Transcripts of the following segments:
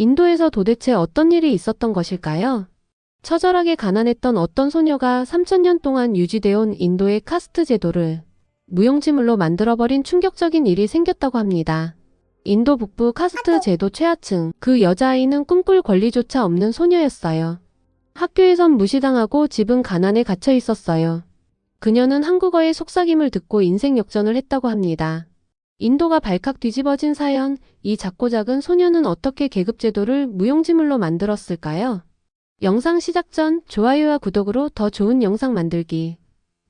인도에서 도대체 어떤 일이 있었던 것일까요? 처절하게 가난했던 어떤 소녀가 3000년 동안 유지되어 온 인도의 카스트 제도를 무용지물로 만들어버린 충격적인 일이 생겼다고 합니다. 인도 북부 카스트 제도 최하층, 그 여자아이는 꿈꿀 권리조차 없는 소녀였어요. 학교에선 무시당하고 집은 가난에 갇혀 있었어요. 그녀는 한국어의 속삭임을 듣고 인생 역전을 했다고 합니다. 인도가 발칵 뒤집어진 사연, 이 작고 작은 소녀는 어떻게 계급제도를 무용지물로 만들었을까요? 영상 시작 전 좋아요와 구독으로 더 좋은 영상 만들기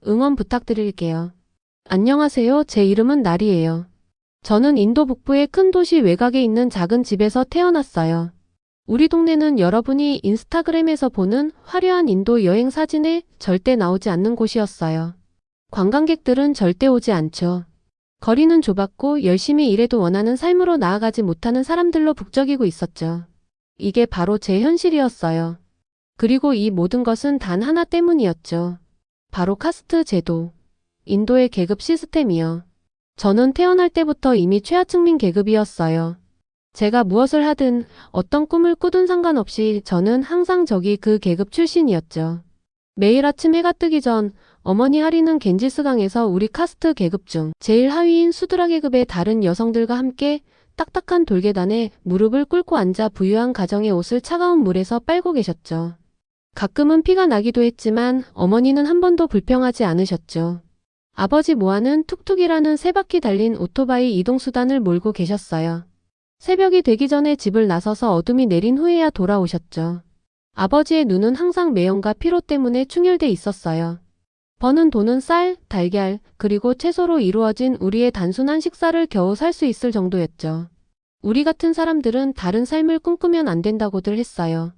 응원 부탁드릴게요. 안녕하세요. 제 이름은 나리예요. 저는 인도 북부의 큰 도시 외곽에 있는 작은 집에서 태어났어요. 우리 동네는 여러분이 인스타그램에서 보는 화려한 인도 여행 사진에 절대 나오지 않는 곳이었어요. 관광객들은 절대 오지 않죠. 거리는 좁았고 열심히 일해도 원하는 삶으로 나아가지 못하는 사람들로 북적이고 있었죠. 이게 바로 제 현실이었어요. 그리고 이 모든 것은 단 하나 때문이었죠. 바로 카스트 제도. 인도의 계급 시스템이요. 저는 태어날 때부터 이미 최하층민 계급이었어요. 제가 무엇을 하든 어떤 꿈을 꾸든 상관없이 저는 항상 저기 그 계급 출신이었죠. 매일 아침 해가 뜨기 전 어머니 하리는 겐지스강에서 우리 카스트 계급 중 제일 하위인 수드라 계급의 다른 여성들과 함께 딱딱한 돌계단에 무릎을 꿇고 앉아 부유한 가정의 옷을 차가운 물에서 빨고 계셨죠. 가끔은 피가 나기도 했지만 어머니는 한 번도 불평하지 않으셨죠. 아버지 모아는 툭툭이라는 세 바퀴 달린 오토바이 이동수단을 몰고 계셨어요. 새벽이 되기 전에 집을 나서서 어둠이 내린 후에야 돌아오셨죠. 아버지의 눈은 항상 매연과 피로 때문에 충혈돼 있었어요. 버는 돈은 쌀, 달걀, 그리고 채소로 이루어진 우리의 단순한 식사를 겨우 살 수 있을 정도였죠. 우리 같은 사람들은 다른 삶을 꿈꾸면 안 된다고들 했어요.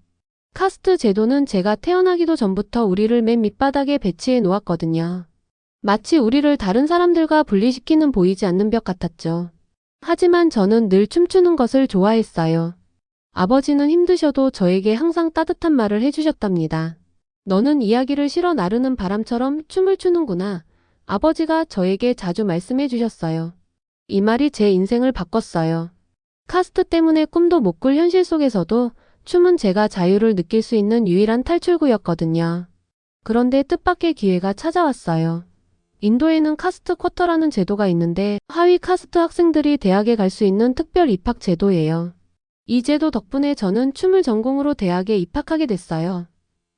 카스트 제도는 제가 태어나기도 전부터 우리를 맨 밑바닥에 배치해 놓았거든요. 마치 우리를 다른 사람들과 분리시키는 보이지 않는 벽 같았죠. 하지만 저는 늘 춤추는 것을 좋아했어요. 아버지는 힘드셔도 저에게 항상 따뜻한 말을 해주셨답니다. 너는 이야기를 실어 나르는 바람처럼 춤을 추는구나. 아버지가 저에게 자주 말씀해 주셨어요. 이 말이 제 인생을 바꿨어요. 카스트 때문에 꿈도 못 꿀 현실 속에서도 춤은 제가 자유를 느낄 수 있는 유일한 탈출구였거든요. 그런데 뜻밖의 기회가 찾아왔어요. 인도에는 카스트 쿼터라는 제도가 있는데 하위 카스트 학생들이 대학에 갈 수 있는 특별 입학 제도예요. 이 제도 덕분에 저는 춤을 전공으로 대학에 입학하게 됐어요.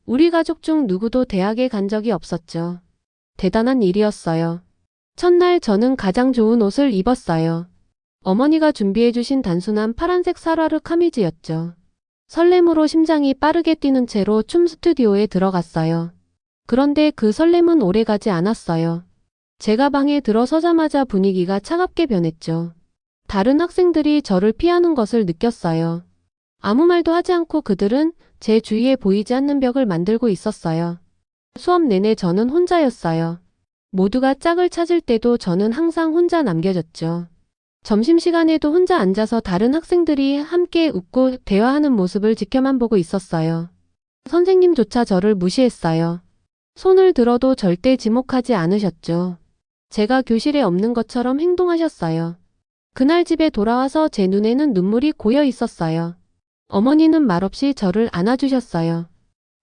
우리 가족 중 누구도 대학에 간 적이 없었죠. 대단한 일이었어요. 첫날 저는 가장 좋은 옷을 입었어요. 어머니가 준비해주신 단순한 파란색 사라르 카미즈였죠. 설렘으로 심장이 빠르게 뛰는 채로 춤 스튜디오에 들어갔어요. 그런데 그 설렘은 오래가지 않았어요. 제가 방에 들어서자마자 분위기가 차갑게 변했죠. 다른 학생들이 저를 피하는 것을 느꼈어요. 아무 말도 하지 않고 그들은 제 주위에 보이지 않는 벽을 만들고 있었어요. 수업 내내 저는 혼자였어요. 모두가 짝을 찾을 때도 저는 항상 혼자 남겨졌죠. 점심시간에도 혼자 앉아서 다른 학생들이 함께 웃고 대화하는 모습을 지켜만 보고 있었어요. 선생님조차 저를 무시했어요. 손을 들어도 절대 지목하지 않으셨죠. 제가 교실에 없는 것처럼 행동하셨어요. 그날 집에 돌아와서 제 눈에는 눈물이 고여 있었어요. 어머니는 말없이 저를 안아주셨어요.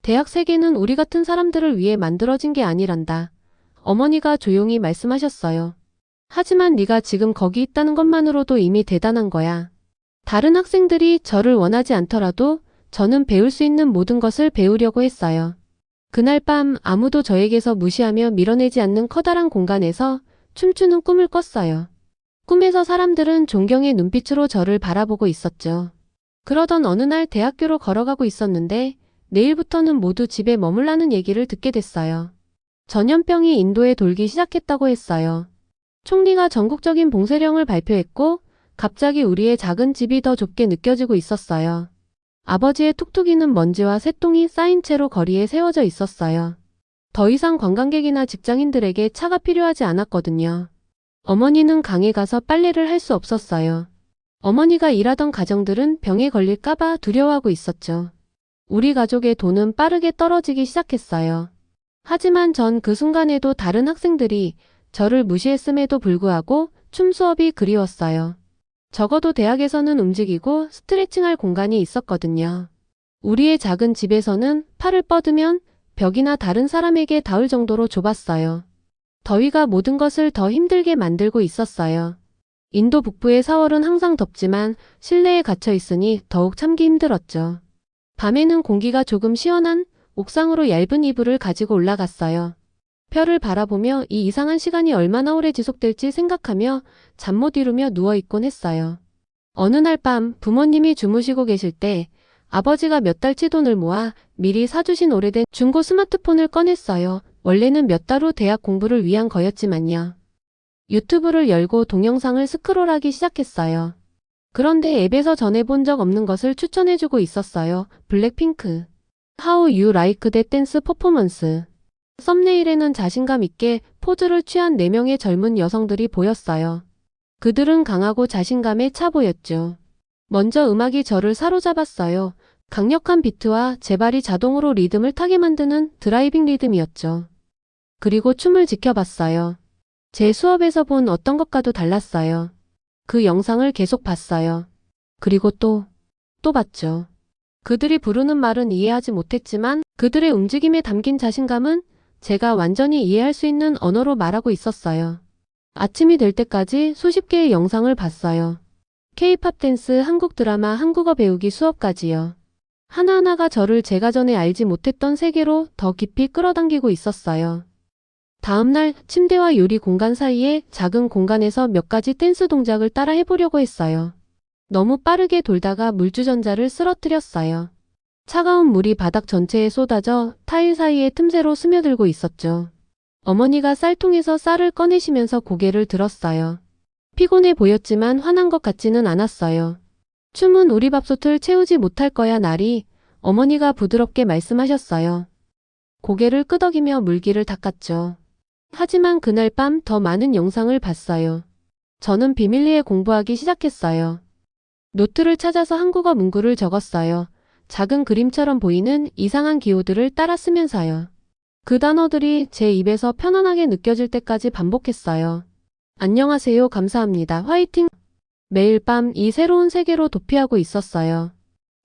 대학 세계는 우리 같은 사람들을 위해 만들어진 게 아니란다. 어머니가 조용히 말씀하셨어요. 하지만 네가 지금 거기 있다는 것만으로도 이미 대단한 거야. 다른 학생들이 저를 원하지 않더라도 저는 배울 수 있는 모든 것을 배우려고 했어요. 그날 밤 아무도 저에게서 무시하며 밀어내지 않는 커다란 공간에서 춤추는 꿈을 꿨어요. 꿈에서 사람들은 존경의 눈빛으로 저를 바라보고 있었죠. 그러던 어느 날 대학교로 걸어가고 있었는데 내일부터는 모두 집에 머물라는 얘기를 듣게 됐어요. 전염병이 인도에 돌기 시작했다고 했어요. 총리가 전국적인 봉쇄령을 발표했고 갑자기 우리의 작은 집이 더 좁게 느껴지고 있었어요. 아버지의 툭툭이는 먼지와 새똥이 쌓인 채로 거리에 세워져 있었어요. 더 이상 관광객이나 직장인들에게 차가 필요하지 않았거든요. 어머니는 강에 가서 빨래를 할 수 없었어요. 어머니가 일하던 가정들은 병에 걸릴까봐 두려워하고 있었죠. 우리 가족의 돈은 빠르게 떨어지기 시작했어요. 하지만 전 그 순간에도 다른 학생들이 저를 무시했음에도 불구하고 춤 수업이 그리웠어요. 적어도 대학에서는 움직이고 스트레칭할 공간이 있었거든요. 우리의 작은 집에서는 팔을 뻗으면 벽이나 다른 사람에게 닿을 정도로 좁았어요. 더위가 모든 것을 더 힘들게 만들고 있었어요. 인도 북부의 4월은 항상 덥지만 실내에 갇혀 있으니 더욱 참기 힘들었죠. 밤에는 공기가 조금 시원한 옥상으로 얇은 이불을 가지고 올라갔어요. 별을 바라보며 이 이상한 시간이 얼마나 오래 지속될지 생각하며 잠 못 이루며 누워있곤 했어요. 어느 날 밤 부모님이 주무시고 계실 때 아버지가 몇 달치 돈을 모아 미리 사주신 오래된 중고 스마트폰을 꺼냈어요. 원래는 몇 달 후 대학 공부를 위한 거였지만요. 유튜브를 열고 동영상을 스크롤하기 시작했어요. 그런데 앱에서 전에 본 적 없는 것을 추천해주고 있었어요. 블랙핑크. How You Like That Dance Performance. 썸네일에는 자신감 있게 포즈를 취한 4명의 젊은 여성들이 보였어요. 그들은 강하고 자신감에 차 보였죠. 먼저 음악이 저를 사로잡았어요. 강력한 비트와 제 발이 자동으로 리듬을 타게 만드는 드라이빙 리듬이었죠. 그리고 춤을 지켜봤어요. 제 수업에서 본 어떤 것과도 달랐어요. 그 영상을 계속 봤어요. 그리고 또 봤죠. 그들이 부르는 말은 이해하지 못했지만 그들의 움직임에 담긴 자신감은 제가 완전히 이해할 수 있는 언어로 말하고 있었어요. 아침이 될 때까지 수십 개의 영상을 봤어요. K-팝 댄스, 한국 드라마, 한국어 배우기 수업까지요. 하나하나가 저를 제가 전에 알지 못했던 세계로 더 깊이 끌어당기고 있었어요. 다음날 침대와 요리 공간 사이에 작은 공간에서 몇 가지 댄스 동작을 따라 해보려고 했어요. 너무 빠르게 돌다가 물주전자를 쓰러뜨렸어요. 차가운 물이 바닥 전체에 쏟아져 타일 사이의 틈새로 스며들고 있었죠. 어머니가 쌀통에서 쌀을 꺼내시면서 고개를 들었어요. 피곤해 보였지만 화난 것 같지는 않았어요. 춤은 우리 밥솥을 채우지 못할 거야, 나리. 어머니가 부드럽게 말씀하셨어요. 고개를 끄덕이며 물기를 닦았죠. 하지만 그날 밤 더 많은 영상을 봤어요. 저는 비밀리에 공부하기 시작했어요. 노트를 찾아서 한국어 문구를 적었어요. 작은 그림처럼 보이는 이상한 기호들을 따라 쓰면서요. 그 단어들이 제 입에서 편안하게 느껴질 때까지 반복했어요. 안녕하세요, 감사합니다, 화이팅! 매일 밤 이 새로운 세계로 도피하고 있었어요.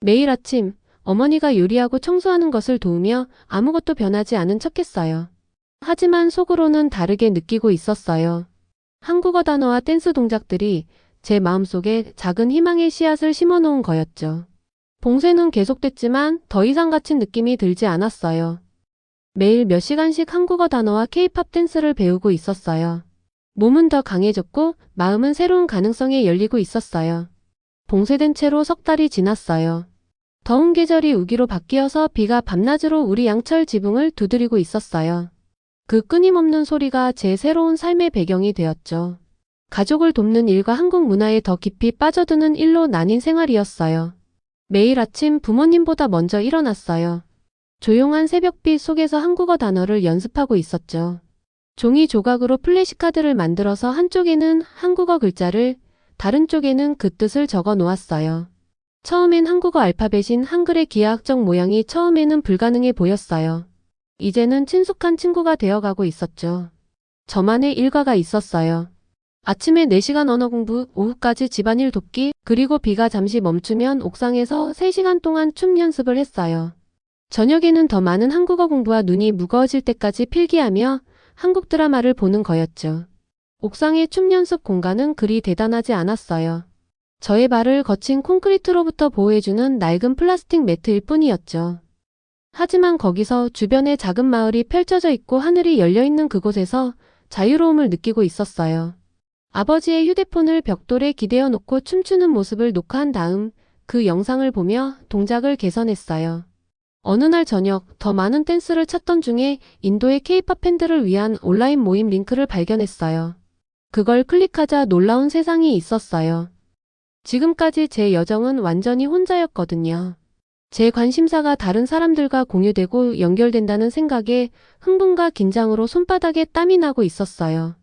매일 아침 어머니가 요리하고 청소하는 것을 도우며 아무것도 변하지 않은 척했어요. 하지만 속으로는 다르게 느끼고 있었어요. 한국어 단어와 댄스 동작들이 제 마음속에 작은 희망의 씨앗을 심어놓은 거였죠. 봉쇄는 계속됐지만 더 이상 갇힌 느낌이 들지 않았어요. 매일 몇 시간씩 한국어 단어와 K-팝 댄스를 배우고 있었어요. 몸은 더 강해졌고 마음은 새로운 가능성에 열리고 있었어요. 봉쇄된 채로 석 달이 지났어요. 더운 계절이 우기로 바뀌어서 비가 밤낮으로 우리 양철 지붕을 두드리고 있었어요. 그 끊임없는 소리가 제 새로운 삶의 배경이 되었죠. 가족을 돕는 일과 한국 문화에 더 깊이 빠져드는 일로 나뉜 생활이었어요. 매일 아침 부모님보다 먼저 일어났어요. 조용한 새벽빛 속에서 한국어 단어를 연습하고 있었죠. 종이 조각으로 플래시카드를 만들어서 한쪽에는 한국어 글자를, 다른 쪽에는 그 뜻을 적어 놓았어요. 처음엔 한국어 알파벳인 한글의 기하학적 모양이 처음에는 불가능해 보였어요. 이제는 친숙한 친구가 되어가고 있었죠. 저만의 일과가 있었어요. 아침에 4시간 언어 공부, 오후까지 집안일 돕기, 그리고 비가 잠시 멈추면 옥상에서 3시간 동안 춤 연습을 했어요. 저녁에는 더 많은 한국어 공부와 눈이 무거워질 때까지 필기하며 한국 드라마를 보는 거였죠. 옥상의 춤 연습 공간은 그리 대단하지 않았어요. 저의 발을 거친 콘크리트로부터 보호해주는 낡은 플라스틱 매트일 뿐이었죠. 하지만 거기서 주변에 작은 마을이 펼쳐져 있고 하늘이 열려있는 그곳에서 자유로움을 느끼고 있었어요. 아버지의 휴대폰을 벽돌에 기대어 놓고 춤추는 모습을 녹화한 다음 그 영상을 보며 동작을 개선했어요. 어느 날 저녁 더 많은 댄스를 찾던 중에 인도의 K-팝 팬들을 위한 온라인 모임 링크를 발견했어요. 그걸 클릭하자 놀라운 세상이 있었어요. 지금까지 제 여정은 완전히 혼자였거든요. 제 관심사가 다른 사람들과 공유되고 연결된다는 생각에 흥분과 긴장으로 손바닥에 땀이 나고 있었어요.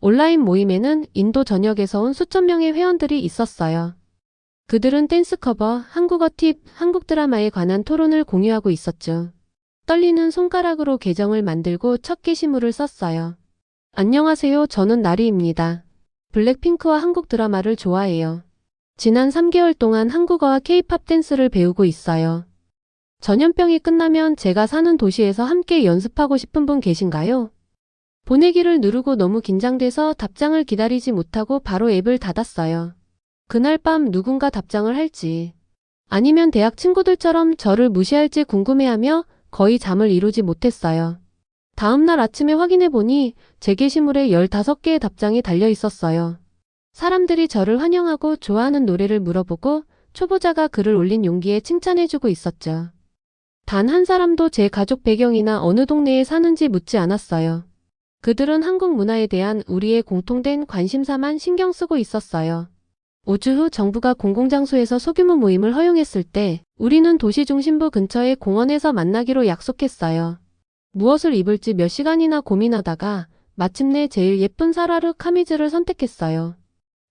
온라인 모임에는 인도 전역에서 온 수천 명의 회원들이 있었어요. 그들은 댄스 커버, 한국어 팁, 한국 드라마에 관한 토론을 공유하고 있었죠. 떨리는 손가락으로 계정을 만들고 첫 게시물을 썼어요. 안녕하세요, 저는 나리입니다. 블랙핑크와 한국 드라마를 좋아해요. 지난 3개월 동안 한국어와 K-팝 댄스를 배우고 있어요. 전염병이 끝나면 제가 사는 도시에서 함께 연습하고 싶은 분 계신가요? 보내기를 누르고 너무 긴장돼서 답장을 기다리지 못하고 바로 앱을 닫았어요. 그날 밤 누군가 답장을 할지, 아니면 대학 친구들처럼 저를 무시할지 궁금해하며 거의 잠을 이루지 못했어요. 다음날 아침에 확인해보니 제 게시물에 15개의 답장이 달려 있었어요. 사람들이 저를 환영하고 좋아하는 노래를 물어보고 초보자가 글을 올린 용기에 칭찬해주고 있었죠. 단 한 사람도 제 가족 배경이나 어느 동네에 사는지 묻지 않았어요. 그들은 한국 문화에 대한 우리의 공통된 관심사만 신경 쓰고 있었어요. 5주 후 정부가 공공장소에서 소규모 모임을 허용했을 때 우리는 도시 중심부 근처의 공원에서 만나기로 약속했어요. 무엇을 입을지 몇 시간이나 고민하다가 마침내 제일 예쁜 사라르 카미즈를 선택했어요.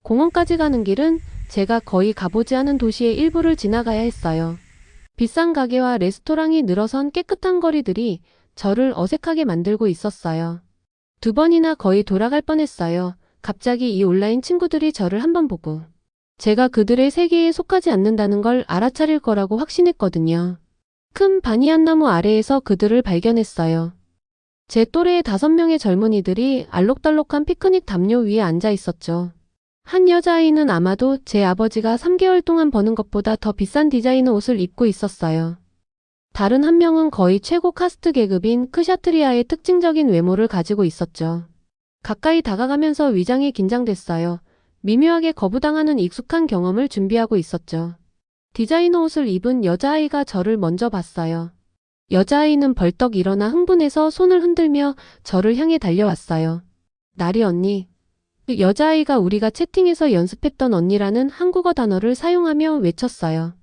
공원까지 가는 길은 제가 거의 가보지 않은 도시의 일부를 지나가야 했어요. 비싼 가게와 레스토랑이 늘어선 깨끗한 거리들이 저를 어색하게 만들고 있었어요. 2번이나 거의 돌아갈 뻔했어요. 갑자기 이 온라인 친구들이 저를 한번 보고 제가 그들의 세계에 속하지 않는다는 걸 알아차릴 거라고 확신했거든요. 큰 바니안 나무 아래에서 그들을 발견했어요. 제 또래의 5명의 젊은이들이 알록달록한 피크닉 담요 위에 앉아 있었죠. 한 여자아이는 아마도 제 아버지가 3개월 동안 버는 것보다 더 비싼 디자이너 옷을 입고 있었어요. 다른 한 명은 거의 최고 카스트 계급인 크샤트리아의 특징적인 외모를 가지고 있었죠. 가까이 다가가면서 위장이 긴장됐어요. 미묘하게 거부당하는 익숙한 경험을 준비하고 있었죠. 디자이너 옷을 입은 여자아이가 저를 먼저 봤어요. 여자아이는 벌떡 일어나 흥분해서 손을 흔들며 저를 향해 달려왔어요. 나리 언니. 그 여자아이가 우리가 채팅에서 연습했던 언니라는 한국어 단어를 사용하며 외쳤어요.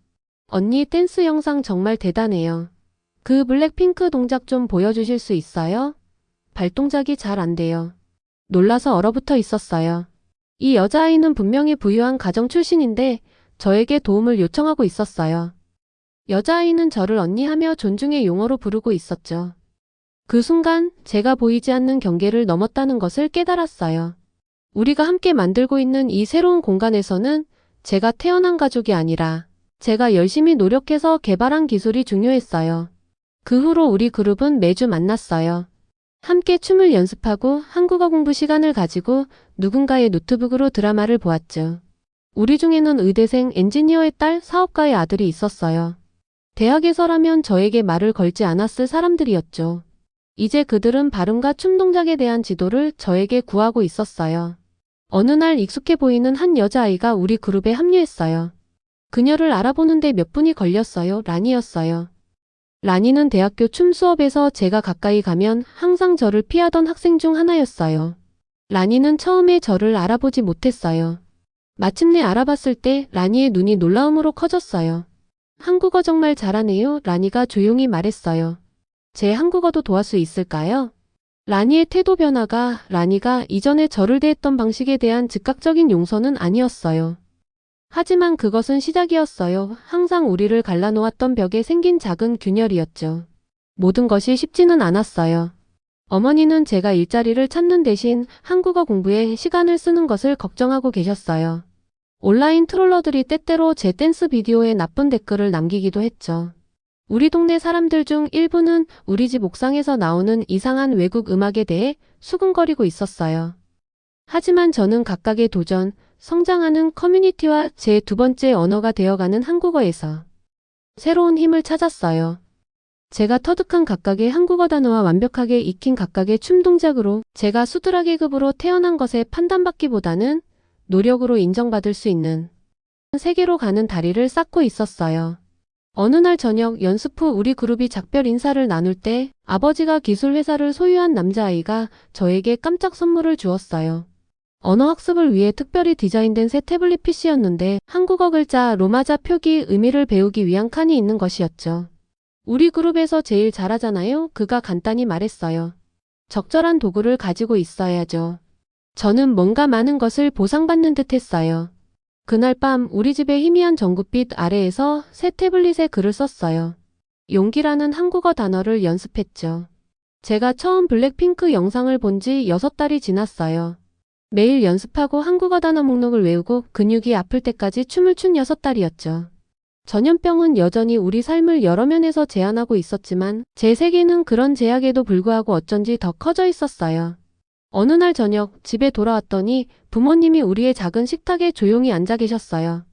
언니 댄스 영상 정말 대단해요. 그 블랙핑크 동작 좀 보여주실 수 있어요? 발동작이 잘 안 돼요. 놀라서 얼어붙어 있었어요. 이 여자아이는 분명히 부유한 가정 출신인데 저에게 도움을 요청하고 있었어요. 여자아이는 저를 언니하며 존중의 용어로 부르고 있었죠. 그 순간 제가 보이지 않는 경계를 넘었다는 것을 깨달았어요. 우리가 함께 만들고 있는 이 새로운 공간에서는 제가 태어난 가족이 아니라 제가 열심히 노력해서 개발한 기술이 중요했어요. 그 후로 우리 그룹은 매주 만났어요. 함께 춤을 연습하고 한국어 공부 시간을 가지고 누군가의 노트북으로 드라마를 보았죠. 우리 중에는 의대생 엔지니어의 딸, 사업가의 아들이 있었어요. 대학에서라면 저에게 말을 걸지 않았을 사람들이었죠. 이제 그들은 발음과 춤 동작에 대한 지도를 저에게 구하고 있었어요. 어느 날 익숙해 보이는 한 여자아이가 우리 그룹에 합류했어요. 그녀를 알아보는데 몇 분이 걸렸어요. 라니였어요. 라니는 대학교 춤 수업에서 제가 가까이 가면 항상 저를 피하던 학생 중 하나였어요. 라니는 처음에 저를 알아보지 못했어요. 마침내 알아봤을 때 라니의 눈이 놀라움으로 커졌어요. 한국어 정말 잘하네요. 라니가 조용히 말했어요. 제 한국어도 도와줄 수 있을까요? 라니의 태도 변화가 라니가 이전에 저를 대했던 방식에 대한 즉각적인 용서는 아니었어요. 하지만 그것은 시작이었어요. 항상 우리를 갈라놓았던 벽에 생긴 작은 균열이었죠. 모든 것이 쉽지는 않았어요. 어머니는 제가 일자리를 찾는 대신 한국어 공부에 시간을 쓰는 것을 걱정하고 계셨어요. 온라인 트롤러들이 때때로 제 댄스 비디오에 나쁜 댓글을 남기기도 했죠. 우리 동네 사람들 중 일부는 우리 집 옥상에서 나오는 이상한 외국 음악에 대해 수근거리고 있었어요. 하지만 저는 각각의 도전, 성장하는 커뮤니티와 제 2번째 언어가 되어가는 한국어에서 새로운 힘을 찾았어요. 제가 터득한 각각의 한국어 단어와 완벽하게 익힌 각각의 춤 동작으로 제가 수드라 계급으로 태어난 것에 판단받기보다는 노력으로 인정받을 수 있는 세계로 가는 다리를 쌓고 있었어요. 어느 날 저녁 연습 후 우리 그룹이 작별 인사를 나눌 때 아버지가 기술 회사를 소유한 남자아이가 저에게 깜짝 선물을 주었어요. 언어 학습을 위해 특별히 디자인된 새 태블릿 PC였는데 한국어 글자 로마자 표기 의미를 배우기 위한 칸이 있는 것이었죠. 우리 그룹에서 제일 잘하잖아요. 그가 간단히 말했어요. 적절한 도구를 가지고 있어야죠. 저는 뭔가 많은 것을 보상받는 듯 했어요. 그날 밤 우리 집의 희미한 전구빛 아래에서 새 태블릿에 글을 썼어요. 용기라는 한국어 단어를 연습했죠. 제가 처음 블랙핑크 영상을 본 지 6달이 지났어요. 매일 연습하고 한국어 단어 목록을 외우고 근육이 아플 때까지 춤을 춘 6달이었죠. 전염병은 여전히 우리 삶을 여러 면에서 제한하고 있었지만 제 세계는 그런 제약에도 불구하고 어쩐지 더 커져 있었어요. 어느 날 저녁 집에 돌아왔더니 부모님이 우리의 작은 식탁에 조용히 앉아 계셨어요.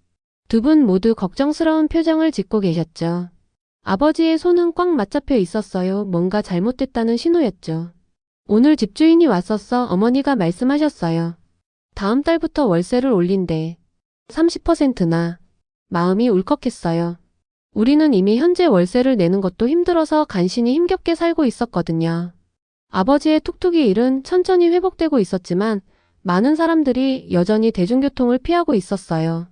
두 분 모두 걱정스러운 표정을 짓고 계셨죠. 아버지의 손은 꽉 맞잡혀 있었어요. 뭔가 잘못됐다는 신호였죠. 오늘 집주인이 왔었어. 어머니가 말씀하셨어요. 다음 달부터 월세를 올린대. 30%나. 마음이 울컥했어요. 우리는 이미 현재 월세를 내는 것도 힘들어서 간신히 힘겹게 살고 있었거든요. 아버지의 툭툭이 일은 천천히 회복되고 있었지만 많은 사람들이 여전히 대중교통을 피하고 있었어요.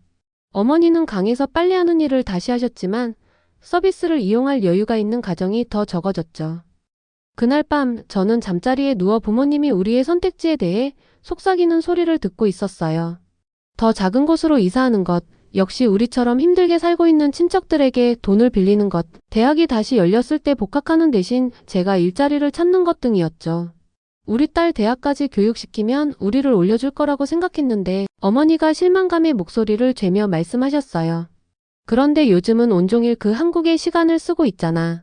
어머니는 강에서 빨래하는 일을 다시 하셨지만 서비스를 이용할 여유가 있는 가정이 더 적어졌죠. 그날 밤 저는 잠자리에 누워 부모님이 우리의 선택지에 대해 속삭이는 소리를 듣고 있었어요. 더 작은 곳으로 이사하는 것, 역시 우리처럼 힘들게 살고 있는 친척들에게 돈을 빌리는 것, 대학이 다시 열렸을 때 복학하는 대신 제가 일자리를 찾는 것 등이었죠. 우리 딸 대학까지 교육시키면 우리를 올려줄 거라고 생각했는데 어머니가 실망감의 목소리를 죄며 말씀하셨어요. 그런데 요즘은 온종일 그 한국에 시간을 쓰고 있잖아.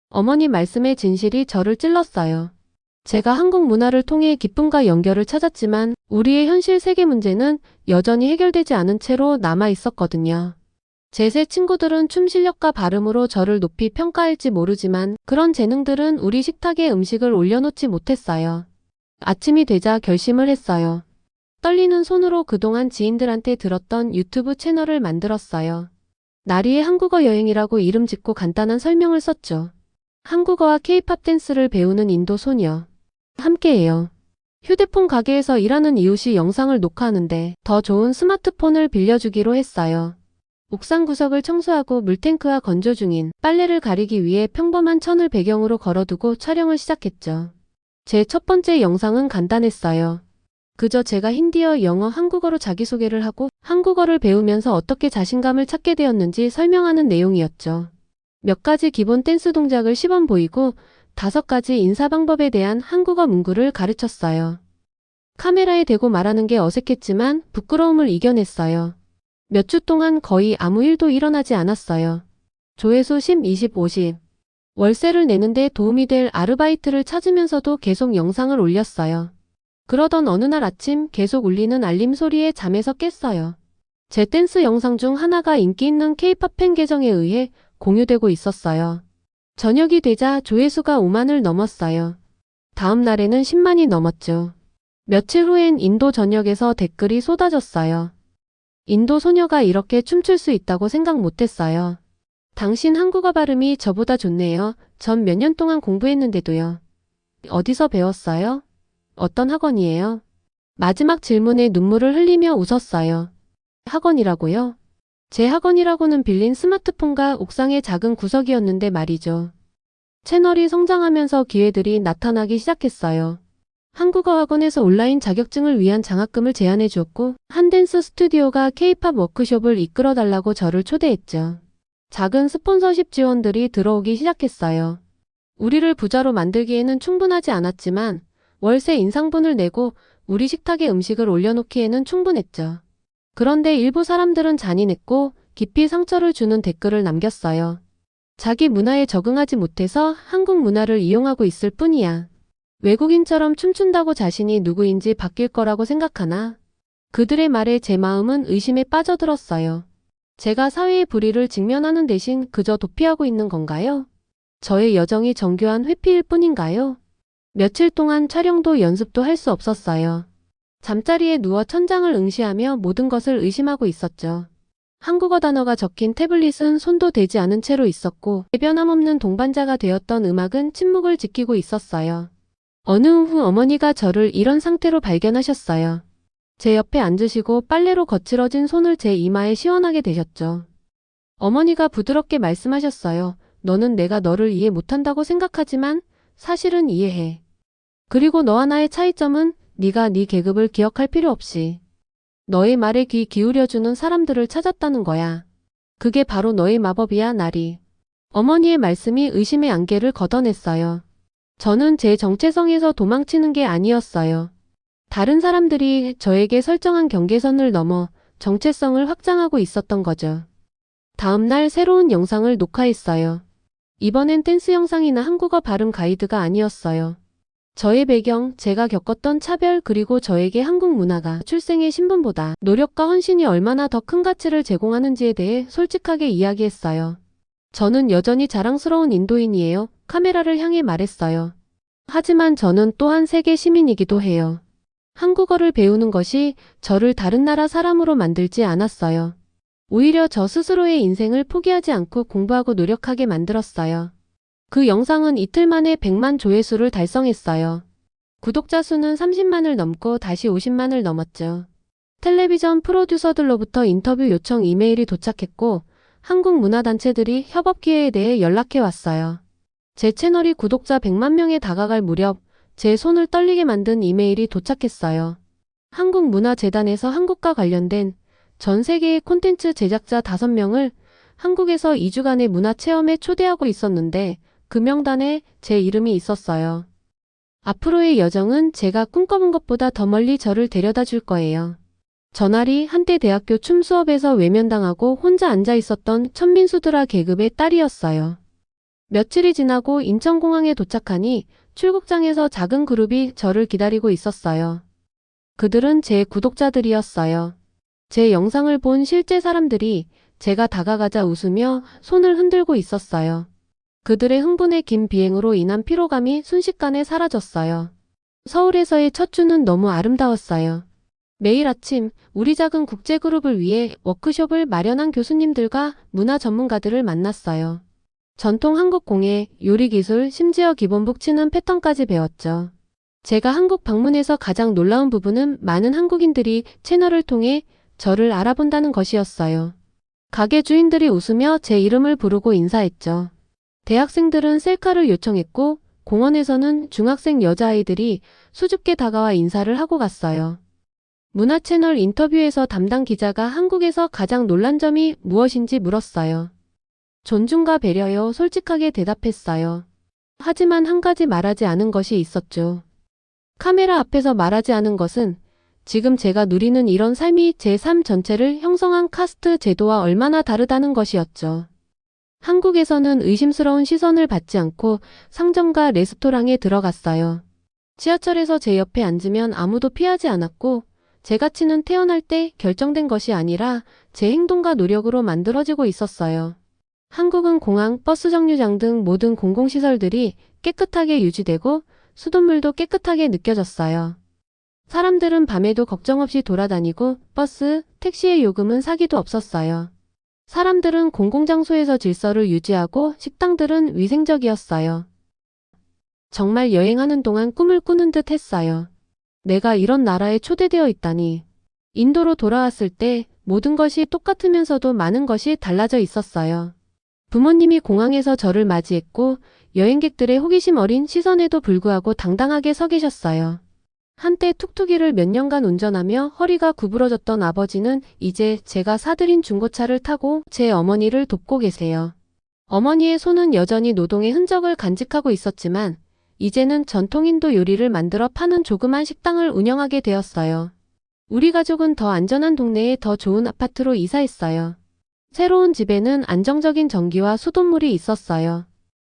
어머니 말씀의 진실이 저를 찔렀어요. 제가 한국 문화를 통해 기쁨과 연결을 찾았지만 우리의 현실 세계 문제는 여전히 해결되지 않은 채로 남아 있었거든요. 제 세 친구들은 춤 실력과 발음으로 저를 높이 평가할지 모르지만 그런 재능들은 우리 식탁에 음식을 올려놓지 못했어요. 아침이 되자 결심을 했어요. 떨리는 손으로 그동안 지인들한테 들었던 유튜브 채널을 만들었어요. 나리의 한국어 여행이라고 이름 짓고 간단한 설명을 썼죠. 한국어와 케이팝 댄스를 배우는 인도 소녀. 함께해요. 휴대폰 가게에서 일하는 이웃이 영상을 녹화하는데 더 좋은 스마트폰을 빌려주기로 했어요. 옥상 구석을 청소하고 물탱크와 건조 중인 빨래를 가리기 위해 평범한 천을 배경으로 걸어두고 촬영을 시작했죠. 제 첫 번째 영상은 간단했어요. 그저 제가 힌디어, 영어, 한국어로 자기소개를 하고 한국어를 배우면서 어떻게 자신감을 찾게 되었는지 설명하는 내용이었죠. 몇 가지 기본 댄스 동작을 시범 보이고 5가지 인사 방법에 대한 한국어 문구를 가르쳤어요. 카메라에 대고 말하는 게 어색했지만 부끄러움을 이겨냈어요. 몇 주 동안 거의 아무 일도 일어나지 않았어요. 조회수 10, 20, 50. 월세를 내는데 도움이 될 아르바이트를 찾으면서도 계속 영상을 올렸어요. 그러던 어느 날 아침 계속 울리는 알림 소리에 잠에서 깼어요. 제 댄스 영상 중 하나가 인기 있는 K-팝 팬 계정에 의해 공유되고 있었어요. 저녁이 되자 조회수가 5만을 넘었어요. 다음 날에는 10만이 넘었죠. 며칠 후엔 인도 전역에서 댓글이 쏟아졌어요. 인도 소녀가 이렇게 춤출 수 있다고 생각 못했어요. 당신 한국어 발음이 저보다 좋네요. 전 몇 년 동안 공부했는데도요. 어디서 배웠어요? 어떤 학원이에요? 마지막 질문에 눈물을 흘리며 웃었어요. 학원이라고요? 제 학원이라고는 빌린 스마트폰과 옥상의 작은 구석이었는데 말이죠. 채널이 성장하면서 기회들이 나타나기 시작했어요. 한국어 학원에서 온라인 자격증을 위한 장학금을 제안해 주었고 한 댄스 스튜디오가 K-팝 워크숍을 이끌어 달라고 저를 초대했죠. 작은 스폰서십 지원들이 들어오기 시작했어요. 우리를 부자로 만들기에는 충분하지 않았지만 월세 인상분을 내고 우리 식탁에 음식을 올려놓기에는 충분했죠. 그런데 일부 사람들은 잔인했고 깊이 상처를 주는 댓글을 남겼어요. 자기 문화에 적응하지 못해서 한국 문화를 이용하고 있을 뿐이야. 외국인처럼 춤춘다고 자신이 누구인지 바뀔 거라고 생각하나? 그들의 말에 제 마음은 의심에 빠져들었어요. 제가 사회의 불의를 직면하는 대신 그저 도피하고 있는 건가요? 저의 여정이 정교한 회피일 뿐인가요? 며칠 동안 촬영도 연습도 할 수 없었어요. 잠자리에 누워 천장을 응시하며 모든 것을 의심하고 있었죠. 한국어 단어가 적힌 태블릿은 손도 대지 않은 채로 있었고 변함없는 동반자가 되었던 음악은 침묵을 지키고 있었어요. 어느 오후 어머니가 저를 이런 상태로 발견하셨어요. 제 옆에 앉으시고 빨래로 거칠어진 손을 제 이마에 시원하게 대셨죠. 어머니가 부드럽게 말씀하셨어요. 너는 내가 너를 이해 못한다고 생각하지만 사실은 이해해. 그리고 너와 나의 차이점은 네가 네 계급을 기억할 필요 없이 너의 말에 귀 기울여주는 사람들을 찾았다는 거야. 그게 바로 너의 마법이야, 나리. 어머니의 말씀이 의심의 안개를 걷어냈어요. 저는 제 정체성에서 도망치는 게 아니었어요. 다른 사람들이 저에게 설정한 경계선을 넘어 정체성을 확장하고 있었던 거죠. 다음 날 새로운 영상을 녹화했어요. 이번엔 댄스 영상이나 한국어 발음 가이드가 아니었어요. 저의 배경, 제가 겪었던 차별 그리고 저에게 한국 문화가 출생의 신분보다 노력과 헌신이 얼마나 더 큰 가치를 제공하는지에 대해 솔직하게 이야기했어요. 저는 여전히 자랑스러운 인도인이에요. 카메라를 향해 말했어요. 하지만 저는 또한 세계 시민이기도 해요. 한국어를 배우는 것이 저를 다른 나라 사람으로 만들지 않았어요. 오히려 저 스스로의 인생을 포기하지 않고 공부하고 노력하게 만들었어요. 그 영상은 이틀 만에 100만 조회수를 달성했어요. 구독자 수는 30만을 넘고 다시 50만을 넘었죠. 텔레비전 프로듀서들로부터 인터뷰 요청 이메일이 도착했고 한국 문화단체들이 협업 기회에 대해 연락해 왔어요. 제 채널이 구독자 100만 명에 다가갈 무렵 제 손을 떨리게 만든 이메일이 도착했어요. 한국문화재단에서 한국과 관련된 전 세계의 콘텐츠 제작자 5명을 한국에서 2주간의 문화체험에 초대하고 있었는데 그 명단에 제 이름이 있었어요. 앞으로의 여정은 제가 꿈꿔본 것보다 더 멀리 저를 데려다 줄 거예요. 전알이 한때 대학교 춤 수업에서 외면당하고 혼자 앉아 있었던 천민수드라 계급의 딸이었어요. 며칠이 지나고 인천공항에 도착하니 출국장에서 작은 그룹이 저를 기다리고 있었어요. 그들은 제 구독자들이었어요. 제 영상을 본 실제 사람들이 제가 다가가자 웃으며 손을 흔들고 있었어요. 그들의 흥분의 긴 비행으로 인한 피로감이 순식간에 사라졌어요. 서울에서의 첫 주는 너무 아름다웠어요. 매일 아침 우리 작은 국제그룹을 위해 워크숍을 마련한 교수님들과 문화 전문가들을 만났어요. 전통 한국 공예, 요리 기술, 심지어 기본북 치는 패턴까지 배웠죠. 제가 한국 방문해서 가장 놀라운 부분은 많은 한국인들이 채널을 통해 저를 알아본다는 것이었어요. 가게 주인들이 웃으며 제 이름을 부르고 인사했죠. 대학생들은 셀카를 요청했고 공원에서는 중학생 여자아이들이 수줍게 다가와 인사를 하고 갔어요. 문화채널 인터뷰에서 담당 기자가 한국에서 가장 놀란 점이 무엇인지 물었어요. 존중과 배려요, 솔직하게 대답했어요. 하지만 한 가지 말하지 않은 것이 있었죠. 카메라 앞에서 말하지 않은 것은 지금 제가 누리는 이런 삶이 제 삶 전체를 형성한 카스트 제도와 얼마나 다르다는 것이었죠. 한국에서는 의심스러운 시선을 받지 않고 상점과 레스토랑에 들어갔어요. 지하철에서 제 옆에 앉으면 아무도 피하지 않았고 제 가치는 태어날 때 결정된 것이 아니라 제 행동과 노력으로 만들어지고 있었어요. 한국은 공항, 버스 정류장 등 모든 공공시설들이 깨끗하게 유지되고 수돗물도 깨끗하게 느껴졌어요. 사람들은 밤에도 걱정 없이 돌아다니고 버스, 택시의 요금은 사기도 없었어요. 사람들은 공공장소에서 질서를 유지하고 식당들은 위생적이었어요. 정말 여행하는 동안 꿈을 꾸는 듯 했어요. 내가 이런 나라에 초대되어 있다니. 인도로 돌아왔을 때 모든 것이 똑같으면서도 많은 것이 달라져 있었어요. 부모님이 공항에서 저를 맞이했고 여행객들의 호기심 어린 시선에도 불구하고 당당하게 서 계셨어요. 한때 툭툭이를 몇 년간 운전하며 허리가 구부러졌던 아버지는 이제 제가 사들인 중고차를 타고 제 어머니를 돕고 계세요. 어머니의 손은 여전히 노동의 흔적을 간직하고 있었지만 이제는 전통 인도 요리를 만들어 파는 조그만 식당을 운영하게 되었어요. 우리 가족은 더 안전한 동네에 더 좋은 아파트로 이사했어요. 새로운 집에는 안정적인 전기와 수돗물이 있었어요.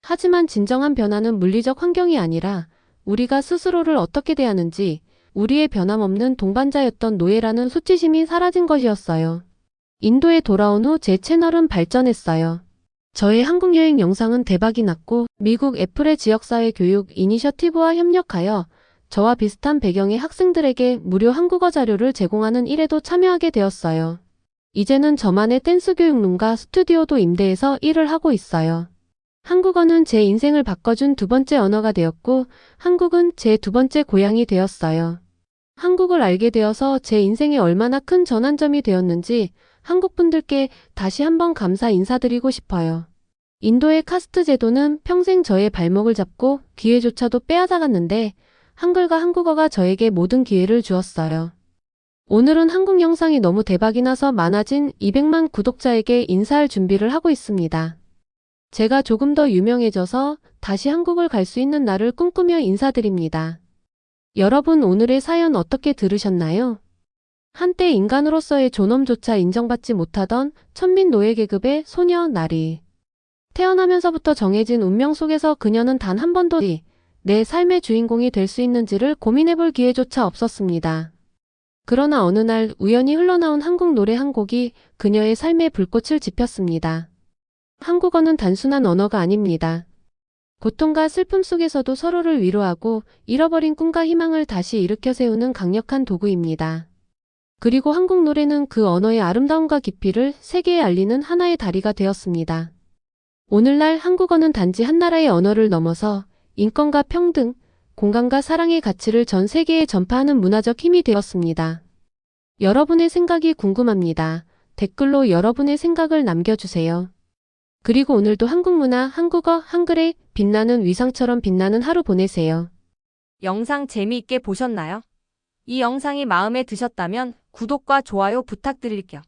하지만 진정한 변화는 물리적 환경이 아니라 우리가 스스로를 어떻게 대하는지, 우리의 변함없는 동반자였던 노예라는 수치심이 사라진 것이었어요. 인도에 돌아온 후 제 채널은 발전했어요. 저의 한국 여행 영상은 대박이 났고 미국 애플의 지역사회 교육 이니셔티브와 협력하여 저와 비슷한 배경의 학생들에게 무료 한국어 자료를 제공하는 일에도 참여하게 되었어요. 이제는 저만의 댄스 교육룸과 스튜디오도 임대해서 일을 하고 있어요. 한국어는 제 인생을 바꿔준 두 번째 언어가 되었고 한국은 제 두 번째 고향이 되었어요. 한국을 알게 되어서 제 인생에 얼마나 큰 전환점이 되었는지 한국 분들께 다시 한번 감사 인사드리고 싶어요. 인도의 카스트 제도는 평생 저의 발목을 잡고 기회조차도 빼앗아갔는데 한글과 한국어가 저에게 모든 기회를 주었어요. 오늘은 한국 영상이 너무 대박이 나서 많아진 200만 구독자에게 인사할 준비를 하고 있습니다. 제가 조금 더 유명해져서 다시 한국을 갈 수 있는 날을 꿈꾸며 인사드립니다. 여러분 오늘의 사연 어떻게 들으셨나요? 한때 인간으로서의 존엄조차 인정받지 못하던 천민 노예 계급의 소녀 나리. 태어나면서부터 정해진 운명 속에서 그녀는 단 한 번도 내 삶의 주인공이 될 수 있는지를 고민해볼 기회조차 없었습니다. 그러나 어느 날 우연히 흘러나온 한국 노래 한 곡이 그녀의 삶에 불꽃을 지폈습니다. 한국어는 단순한 언어가 아닙니다. 고통과 슬픔 속에서도 서로를 위로하고 잃어버린 꿈과 희망을 다시 일으켜 세우는 강력한 도구입니다. 그리고 한국 노래는 그 언어의 아름다움과 깊이를 세계에 알리는 하나의 다리가 되었습니다. 오늘날 한국어는 단지 한 나라의 언어를 넘어서 인권과 평등, 공감과 사랑의 가치를 전 세계에 전파하는 문화적 힘이 되었습니다. 여러분의 생각이 궁금합니다. 댓글로 여러분의 생각을 남겨주세요. 그리고 오늘도 한국 문화, 한국어, 한글의 빛나는 위상처럼 빛나는 하루 보내세요. 영상 재미있게 보셨나요? 이 영상이 마음에 드셨다면 구독과 좋아요 부탁드릴게요.